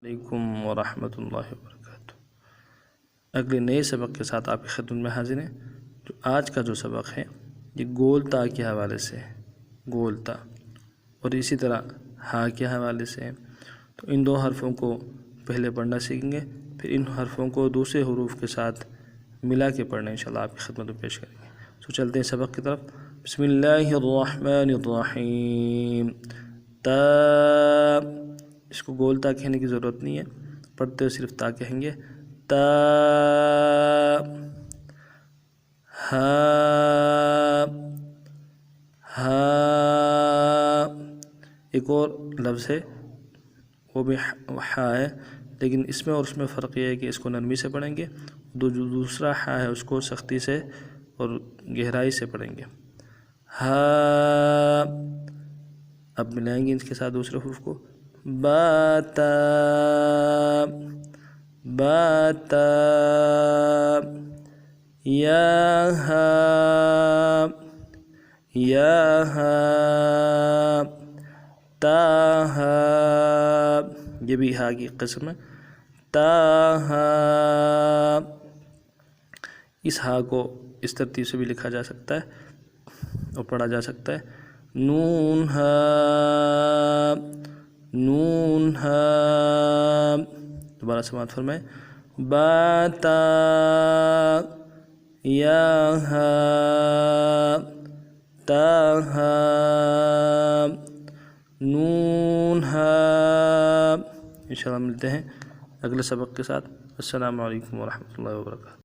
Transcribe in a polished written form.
علیکم ورحمۃ اللہ وبرکاتہ۔ اگلے نئے سبق کے ساتھ آپ کی خدمت میں حاضر ہیں۔ جو آج کا جو سبق ہے یہ گول تا کے حوالے سے ہے، گول تا، اور اسی طرح ہا کے حوالے سے ہے۔ تو ان دو حرفوں کو پہلے پڑھنا سیکھیں گے، پھر ان حرفوں کو دوسرے حروف کے ساتھ ملا کے پڑھنا انشاءاللہ آپ کی خدمت میں پیش کریں گے۔ تو چلتے ہیں سبق کی طرف۔ بسم اللہ الرحمن الرحیم۔ تا، اس کو گول تا کہنے کی ضرورت نہیں ہے، پڑھتے ہوئے صرف تا کہیں گے۔ تا، ہا، ہا، ایک اور لفظ ہے وہ بھی ہا ہے، لیکن اس میں اور اس میں فرق یہ ہے کہ اس کو نرمی سے پڑھیں گے، جو دوسرا ہا ہے اس کو سختی سے اور گہرائی سے پڑھیں گے۔ ہا، اب ملائیں گے اس کے ساتھ دوسرے حروف کو۔ با تا، با تا، یا ہا، یا ہا، تا ہا، یہ بھی ہا کی قسم ہے۔ تا ہا، اس ہا کو اس ترتیب سے بھی لکھا جا سکتا ہے اور پڑھا جا سکتا ہے۔ نون ہا، نون ہا، دوبارہ سماعت فرمائیں۔ با تا، یا ہا، تا ہا، نون ہا۔ انشاءاللہ ملتے ہیں اگلے سبق کے ساتھ۔ السلام علیکم ورحمۃ اللہ وبرکاتہ۔